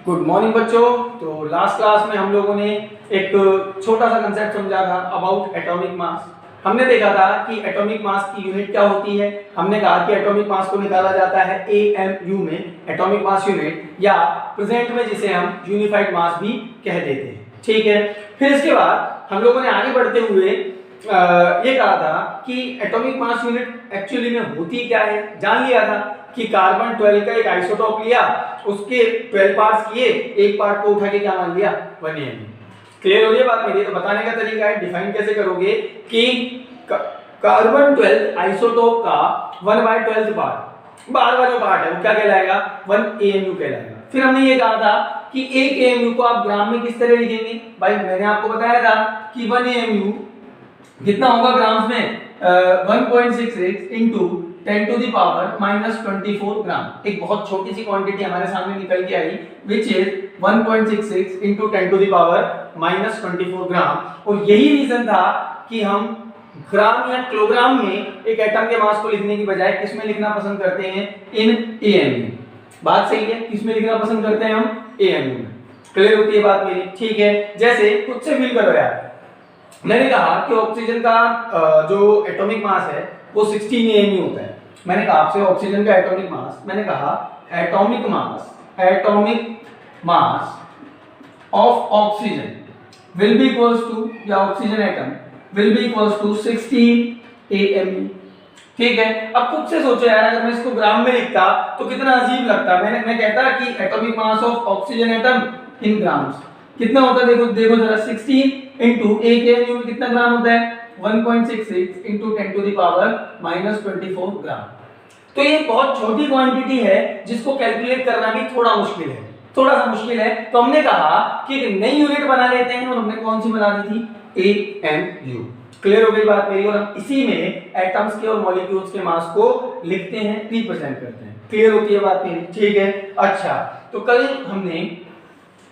Good morning बच्चों। तो last class में हम लोगों ने एक छोटा सा कंसेप्ट समझा था अबाउट एटॉमिक मास। हमने देखा था कि एटॉमिक मास की यूनिट क्या होती है। हमने कहा कि एटॉमिक मास को निकाला जाता है AMU में, एटॉमिक मास यूनिट, या प्रेजेंट में जिसे हम यूनिफाइड मास भी कह देते हैं। ठीक है, फिर इसके बाद हम लोगों ने आगे बढ़ते हुए ये कहा था कि एटॉमिक मास यूनिट एक्चुअली में होती क्या है। जान लिया था कि कार्बन 12 का एक आइसोटोप लिया, उसके 12 पार्ट्स किए, एक पार्ट को उठा के क्या मान लिया 1 AMU। क्लियर हो गई बात मेरी? तो बताने का तरीका है, डिफाइन कैसे करोगे कि कार्बन 12 आइसोटोप का 1/12 पार्ट, 12वां जो पार्ट है वो क्या कहलाएगा 1 AMU कहलाएगा। फिर हमने ये कहा था कि 1 AMU को आप ग्राम में किस तरह लिखेंगे। भाई मैंने आपको बताया था कि 1 AMU कितना होगा ग्राम्स में 1.66 into 10 to the power -24 ग्राम। एक बहुत छोटी सी क्वांटिटी हमारे सामने निकल के आई which is 1.66 into 10 to the power -24 ग्राम। और यही रीजन था कि हम ग्राम या किलोग्राम में एक एटम के मास को लिखने की बजाय किसमें लिखना पसंद करते हैं, इन AMU। बात सही है, किसमें लिखना पसंद करते हैं हम, AMU में। क्लियर होती है बात मेरी? ठीक है, जैसे खुद से फील करो यार, मैंने कहा कि ऑक्सीजन का जो एटॉमिक मास है वो 16 AMU होता है। मैंने कहा आपसे ऑक्सीजन का एटॉमिक मास, मैंने कहा atomic mass of oxygen will be equals to, या oxygen atom will be equals to 16 AMU। ठीक है, अब खुद से सोचो यार, अगर मैं इसको ग्राम में लिखता तो कितना अजीब लगता। मैं कहता कि atomic mass of oxygen atom in grams कितना होता है। देखो जरा, 16 into 1 AMU में कितना ग्राम होता है, 1.66 into 10 to the power -24 ग्राम। तो ये बहुत छोटी क्वांटिटी है जिसको कैलकुलेट करना भी थोड़ा मुश्किल है, थोड़ा सा मुश्किल है। तो हमने कहा कि एक नई यूनिट बना लेते हैं, और हमने कौन सी बना दी थी, AMU। क्लियर हो गई बात मेरी? और हम इसी में एटम्स के और मॉलिक्यूल्स के मास को लिखते हैं, रिप्रेजेंट करते हैं। क्लियर होती है बात मेरी? ठीक है, अच्छा, तो कल हमने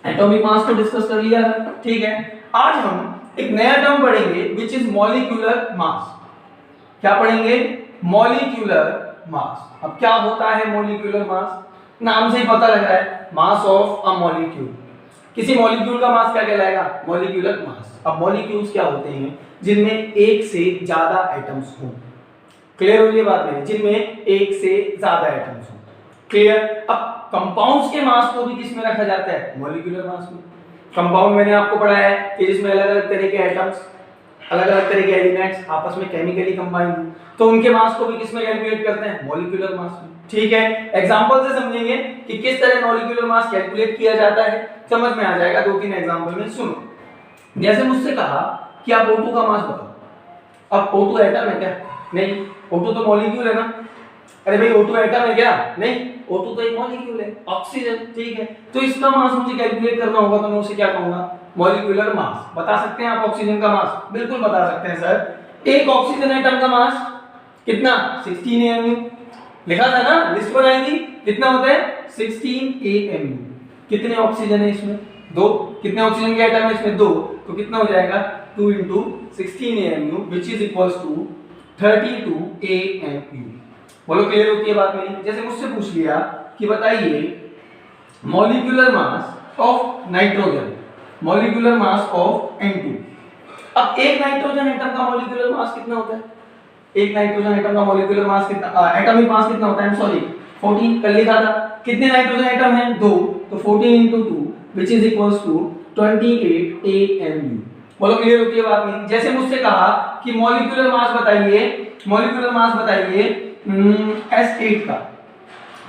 एटॉमिक मास को डिस्कस कर लिया था। ठीक है, आज हम एक नया टर्म पढ़ेंगे विच इज मॉलिक्यूलर मास। क्या पढ़ेंगे, मॉलिक्यूलर मास। अब क्या होता है मॉलिक्यूलर मास? नाम से ही पता लग रहा है, मास ऑफ अ मॉलिक्यूल। किसी मॉलिक्यूल का मास क्या कहलाएगा, मॉलिक्यूलर मास। अब मॉलिक्यूल्स क्या होते हैं, जिनमें एक से ज्यादा एटम्स हों। क्लियर हो गई बात मेरी? जिनमें एक से ज्यादा एटम्स हों। क्लियर? अब कंपाउंड्स के मास को भी किस में रखा जाता है, मॉलिक्यूलर मास में। कंपाउंड मैंने आपको पढ़ा है कि जिसमें अलग अलग तरह के एटम्स, अलग अलग तरह के एलिमेंट्स आपस में केमिकली कंबाइन हो, तो उनके मास को भी किस में कैलकुलेट करते हैं, मॉलिक्यूलर मास में। ठीक है, एग्जांपल से समझेंगे कि किस तरह मॉलिक्यूलर मास कैलकुलेट किया जाता है, समझ में आ जाएगा 2-3 एग्जांपल में। सुनो, जैसे मुझसे कहा कि आप O2 का मास बताओ। अब O2 एटम है क्या? नहीं, O2 तो मॉलिक्यूल है ना। अरे भाई O2 एटम है क्या? नहीं, O2 तो एक मॉलिक्यूल है, ऑक्सीजन। ठीक है, तो इसका मास मुझे कैलकुलेट करना होगा, तो मैं उसे क्या कहूंगा, मॉलिक्यूलर मास। बता सकते हैं आप ऑक्सीजन का मास? बिल्कुल बता सकते हैं सर। एक ऑक्सीजन एटम का मास कितना, 16 AMU। लिखा था ना, लिस्ट बनाई थी, कितना होता है 16 AMU। कितने ऑक्सीजन है इसमें, 2। कितने ऑक्सीजन के एटम है इसमें, 2। तो कितना हो जाएगा 2 into 16 AMU which is equals to 32 AMU। बोलो, क्लियर होती है बात मेरी? जैसे मुझसे पूछ लिया कि बताइए molecular mass of nitrogen, molecular mass of N2। अब एक नाइट्रोजन एटम का मॉलिक्यूलर मास कितना होता है, एक नाइट्रोजन एटम का मॉलिक्यूलर मास कितना, एटॉमिक मास कितना होता है, सॉरी 14 कर लिखा था। कितने नाइट्रोजन एटम हैं, 2, तो 14 into 2 which is equals to 28 AMU। बोलो, क्लियर होती है बात मेरी? जैसे मुझसे कहा कि मॉलिक्यूलर मास बताइए, मॉलिक्यूलर मास बताइए S8 का।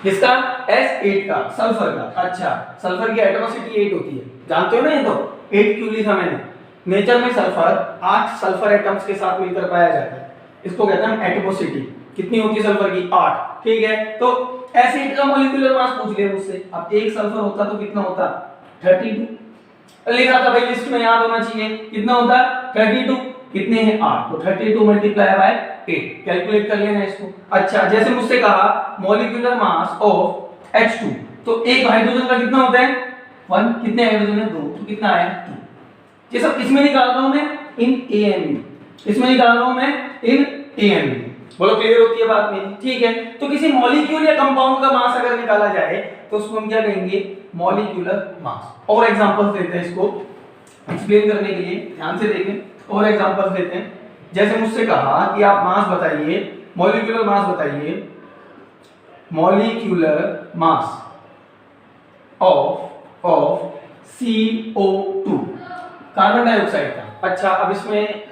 किसका, S8 का, सल्फर का। अच्छा, सल्फर की एटॉमिसिटी 8 होती है, जानते हो ना ये तो। 8 क्यों लिखा मैंने? नेचर में सल्फर 8 सल्फर एटम्स के साथ मिलकर पाया जाता है, इसको कहते हैं एटमोसिटी। कितनी होती है सल्फर की, 8। ठीक है, तो S8 का मॉलिक्यूलर मास पूछ लिया मुझसे। अब एक सल्फर होता तो कितना होता, 32। लिखा था भाई, लिस्ट में याद होना चाहिए, कितना होता 32। कितने हैं, 8, तो 32 मल्टीप्लाई बाय 8। कैलकुलेट कर लेना इसको। अच्छा, जैसे मुझसे कहा मॉलिक्यूलर मास ऑफ H2, तो एक हाइड्रोजन का कितना होता है, 1। कितने हाइड्रोजन है, 2, तो कितना आया, 2। ये सब किसमें निकाल रहा हूं मैं, इन AMU। इसमें निकाल रहा हूं मैं इन AMU। बोलो क्लियर होती है बात मेरी? ठीक है, तो किसी मॉलिक्यूल या कंपाउंड का मास अगर निकाला जाए तो उसको हम क्या कहेंगे? Molecular mass. और एग्जांपल्स देते हैं इसको एक्सप्लेन करने के लिए, ध्यान से देखें और एग्जांपल्स देते हैं। जैसे मुझसे कहा कि आप मास बताइए, मॉलिक्यूलर मास बताइए, molecular mass of CO2 carbon dioxide का। अच्छा, अब इसमें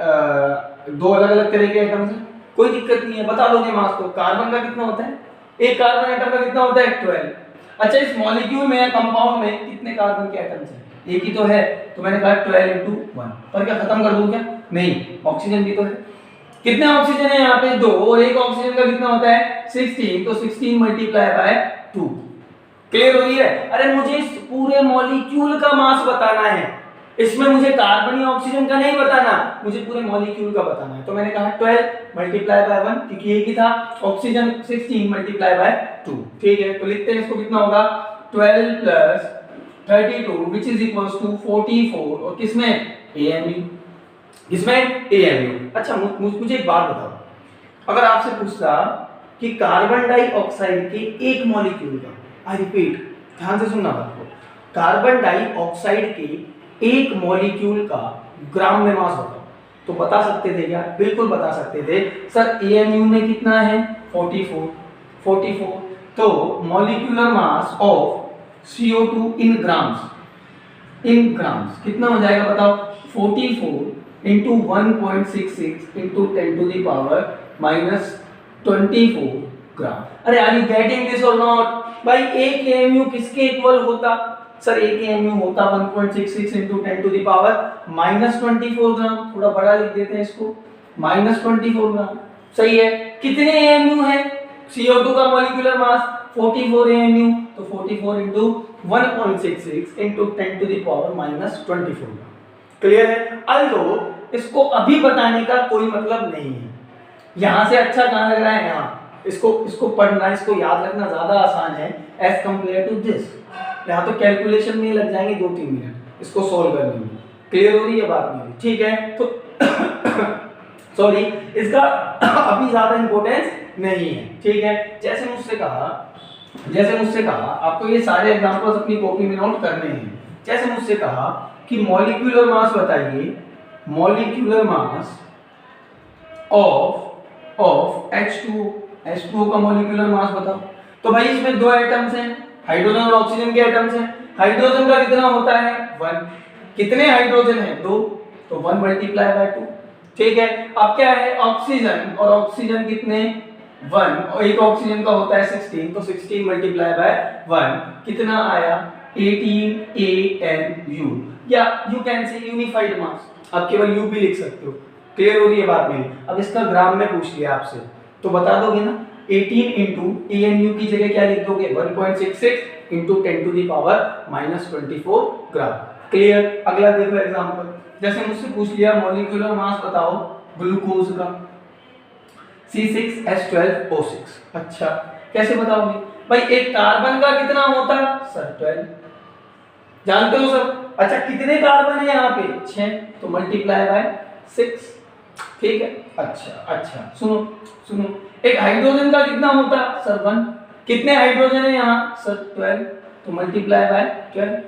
दो अलग अलग तरह के एटम्स हैं, कोई दिक्कत नहीं है, बता दोगे मास तो। कार्बन का कितना होता है? एक कार्बन एटम का कितना होता है? 12। अच्छा, इस मॉलिक्यूल में या कंपाउंड में कितने कार्बन के एटम्स हैं? एक ही तो है, तो मैंने कहा 12 × 1। पर क्या खत्म कर दूं क्या? नहीं, ऑक्सीजन भी तो है। कितने ऑक्सीजन है यहाँ पे? 2, और एक ऑक्सीजन का कितना होता है? 16, तो 16 × 2। क्लियर हो रही है? अरे मुझे इस पूरे मॉलिक्यूल का मास बताना है, इसमें मुझे कार्बन या ऑक्सीजन का नहीं बताना, मुझे पूरे मॉलिक्यूल का बताना है। तो मैंने कहा 12 × 1, क्योंकि एक ही था। ऑक्सीजन 16 × 2। ठीक है, तो लिखते हैं इसको, कितना होगा? 12 + 32 विच इज इक्वल्स टू 44। और किसमें? AMU। किसमें? AMU। अच्छा, मुझे एक बात बताओ, अगर आपसे पूछता कि कार्बन डाइऑक्साइड के एक मॉलिक्यूल का, आई रिपीट, ध्यान से सुनना बात को, कार्बन डाइऑक्साइड के एक मॉलिक्यूल का ग्राम में मास बताओ, तो बता सकते थे क्या? बिल्कुल बता सकते थे सर। AMU में कितना है? 44। तो molecular mass of CO2 in grams, कितना हो जाएगा बताओ? 44 × 1.66 × 10⁻24 ग्राम। अरे आर यू गेटिंग दिस और नॉट? भाई एक AMU किसके इक्वल होता? सर एक AMU होता 1.66 × 10⁻24 ग्राम। थोड़ा बड़ा लिख देते हैं इसको, -24 ग्राम। सही है। कितने AMU है? CO2 का मॉलिक्यूलर मास 44 AMU, तो 44 × 1.66 × 10⁻24 ग्राम। क्लियर है? अल्दो इसको अभी बताने का कोई मतलब नहीं है। यहां से अच्छा कहां लग रहा है? यहाँ। इसको पढ़ना, इसको याद रखना ज्यादा आसान है एज कंपेयर टू दिस। यहाँ तो कैलकुलेशन में लग जाएंगे 2-3 मिनट इसको सोल्व करने में। क्लियर हो रही है बात मेरी? ठीक है, तो सॉरी, इसका अभी ज्यादा इंपॉर्टेंस नहीं है। ठीक है, जैसे मुझसे कहा आपको ये सारे एग्जांपल्स अपनी कॉपी में नोट करने हैं। जैसे मुझसे कहा कि मॉलिक्यूलर मास बताइए, मॉलिक्यूलर मास ऑफ H2O का मॉलिक्यूलर मास बताओ। तो भाई इसमें दो एटम्स हैं, हाइड्रोजन और ऑक्सीजन के एटम्स हैं। हाइड्रोजन का कितना होता है? 1। कितने हाइड्रोजन है? 2, तो 1 × 2। ठीक है, अब क्या है? ऑक्सीजन, और ऑक्सीजन कितने? 1, और एक ऑक्सीजन का होता है 16, तो 16 × 1 कितना आया? 18 AMU, या यू कैन से यूनिफाइड मास। आप केवल U भी लिख सकते हो। क्लियर हो रही है बात मेरी? अब इसका ग्राम में पूछ लिया आपसे, तो बता दोगे ना? 18 × AMU की जगह क्या लिख दोगे? 1.66 × 10⁻24 ग्राम। क्लियर? अगला देखो एग्जांपल। जैसे मुझसे पूछ लिया मॉलिक्यूलर मास बताओ ग्लूकोज का, C6H12O6। अच्छा, कैसे बताओगे? भाई एक कार्बन का कितना होता है? सर 12। जानते हो सर? अच्छा, कितने कार्बन है यहाँ पे? 6, तो ×6। ठीक है, अच्छा, सुनो, एक हाइड्रोजन का कितना होता है? सर 1। कितने हाइड्रोजन है यहाँ? सर 12, तो ×12।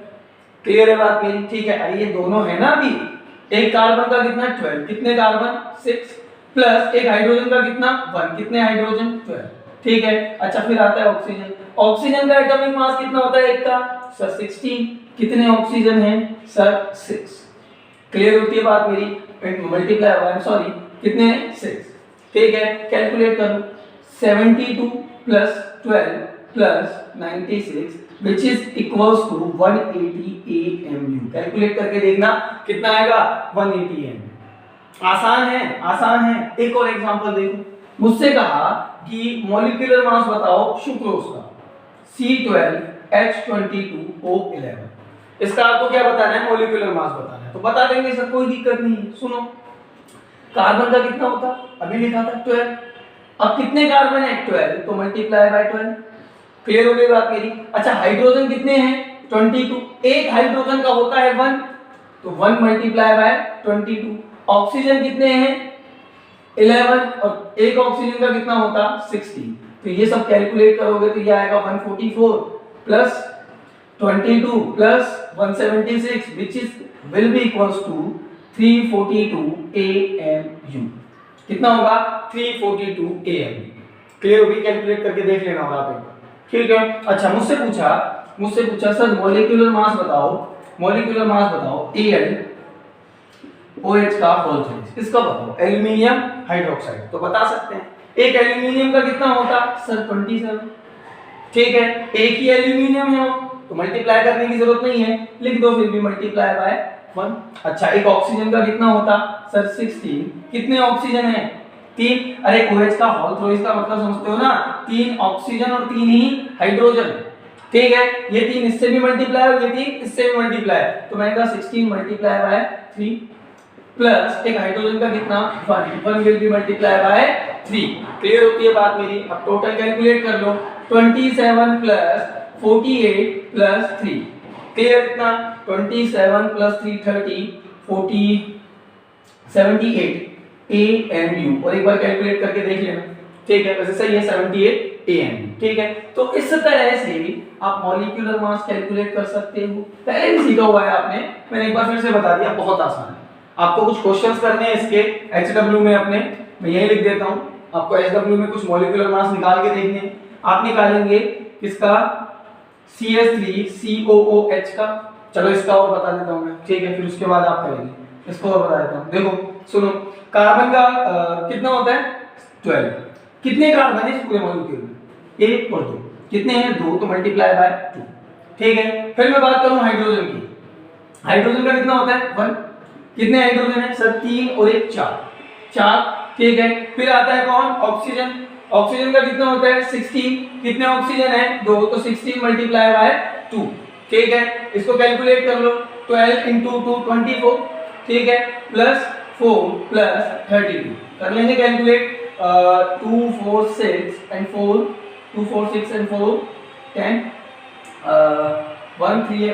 क्लियर है बात मेरी? ठीक है, अरे ये दोनों है ना अभी, एक कार्बन का कितना? 12। कितने कार्बन? 6, प्लस एक हाइड्रोजन का कितना? 1। कितने हाइड्रोजन? 12। ठीक है, अच्छा, फिर आता है ऑक्सीजन। ऑक्सीजन का एटॉमिक मास कितना होता है एक का? सर 16। कितने ऑक्सीजन है? सर 6। क्लियर होती है बात मेरी? कितने? 6। ठीक है, कैलकुलेट करो। 72 + 12 + 96 which is equals to 180 AMU। Calculate करके देखना कितना आएगा? 180 AMU। आसान है। एक और एग्जांपल देखो। मुझसे कहा कि मॉलिक्यूलर मास बताओ सुक्रोज का, C12H22O11। इसका आपको क्या बताना है? मॉलिक्यूलर मास बताना है, तो बता देंगे सर, कोई दिक्कत नहीं है। सुनो, कार्बन का कितना होता? अभी लिखा था 12। अब कितने कार्बन है? 12, तो ×12। क्लियर हो गई बात मेरी? अच्छा, हाइड्रोजन कितने हैं? 22। एक हाइड्रोजन का होता है 1, तो 1 × 22। ऑक्सीजन कितने हैं? 11 और एक ऑक्सीजन का कितना होता 16। तो ये सब कैलकुलेट करोगे तो ये आएगा 144 plus 22 plus 176 which is will be equals to 342 AMU। कितना होगा 342 AMU। क्लियर होगी, कैलकुलेट करके देख लेना होगा आप एक बार, ठीक है। अच्छा मुझसे पूछा सर मॉलिक्यूलर मास बताओ Al OH का होल साइज इसका बताओ, एल्युमिनियम हाइड्रोक्साइड। तो बता सकते हैं एक एल्युमिनियम का कितना होता सर 27, ठीक है। एक ही एल्युमिनियम है तो मल्टीप्लाई करने की जरूरत नहीं है, लिख दो फिर भी मल्टीप्लाई बाय 1। अच्छा एक ऑक्सीजन का कितना होता सर 16, कितने ऑक्सीजन है 3। अरे OH का होल तो इसका मतलब समझते हो ना, 3 ऑक्सीजन और 3 ही हाइड्रोजन, ठीक है। ये 3 इससे भी मल्टीप्लाई और ये 3 इससे भी मल्टीप्लाई, तो मैंने कहा 16 मल्टीप्लाई बाय 3 प्लस एक हाइड्रोजन का कितना 1 will be multiply by 3। Clear होती है बात मेरी। अब टोटल कैलकुलेट कर लो 27 प्लस 48 प्लस 3, क्लियर कितना 27 प्लस 3 30 40 78 AMU। और एक बार कैलकुलेट करके देख लेना, ठीक है। वैसे सही है 78 AMU, ठीक है। तो इस तरह से आप मॉलिक्यूलर मास कैलकुलेट कर सकते हो, पहले भी सीखा हुआ है आपने, मैंने एक बार फिर से बता दिया, बहुत आसान है। आपको कुछ क्वेश्चंस करने हैं इसके HW में अपने, मैं यही लिख देता हूं, आपको HW में कुछ मॉलिक्यूलर मास निकाल के देखने हैं। आप निकालेंगे किसका CH3COOH का, चलो इसका और बता देता हूं मैं, ठीक है। फिर उसके बाद आप करेंगे, इसको और बता देता हूं। देखो सुनो, कार्बन का कितना होता है 12, कितने कार्बन है इस पूरे मॉलिक्यूल में 1 और 2, कितने हैं 2, तो मल्टीप्लाई बाय 2, ठीक है। फिर मैं बात करूं हाइड्रोजन की, हाइड्रोजन का कितना होता है 1, कितने हाइड्रोजन है सर 3 और 1 4, ठीक है। फिर आता है कौन ऑक्सीजन, ऑक्सीजन का कितना होता है 16, कितने ऑक्सीजन है 2, तो 16 मल्टीप्लाई बाय 2, ठीक है। इसको कैलकुलेट कर लो 12 into 2 24, ठीक है, प्लस 4 प्लस 32 कर लेंगे कैलकुलेट 2 4 6 and 4 2 4 6 and 4 10 1 3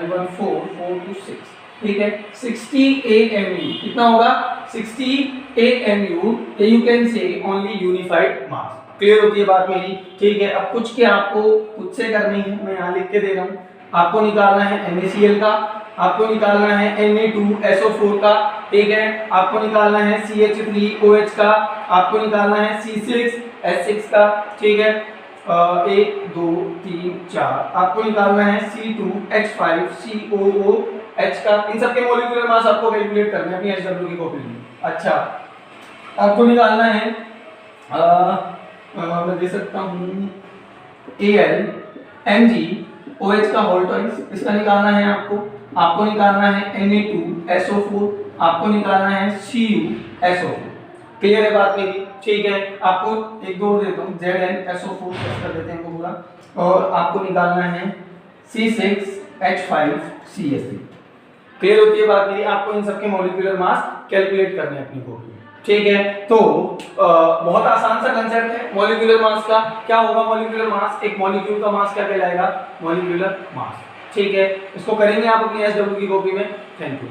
1 4 4 2 6, ठीक है। 60 AMU कितना होगा 60 AMU, you can say only unified mass. Clear होती है बात मेरी, ठीक है। अब कुछ के आपको खुद से करनी है, मैं यहाँ लिख के दे रहा हूँ। आपको निकालना है NaCl का, आपको निकालना है Na2SO4 का, ठीक है। आपको निकालना है CH3OH का, आपको निकालना है C6H6 का, ठीक है। 1 2 3 4 आपको निकालना है C2H5COOH का। इन सबके मॉलिक्यूलर मास आपको कैलकुलेट करना है अपनी HW की कॉपी में। अच्छा आपको निकालना है मैं दे सकता हूँ AlMgOH का होल ट्वाइस, इसका निकालना है आपको निकालना है Na2SO4, आपको निकालना है CuSO4। क्लियर है बात मेरी, ठीक है। आपको एक दो देता हूँ ZnSO4 कर देते हैं पूरा, और आपको निकालना है C6H5CH3। क्लियर होती है बात मेरी। आपको इन सबके मॉलिक्यूलर मास कैलकुलेट करने हैं अपनी कॉपी में, ठीक है। तो बहुत आसान सा कंसेप्ट है मॉलिक्यूलर मास का। क्या होगा मॉलिक्यूलर मास, एक मॉलिक्यूल का मास क्या कहलाएगा मॉलिक्यूलर मास, ठीक है। इसको करेंगे आप अपनी HW की कॉपी में। Thank you.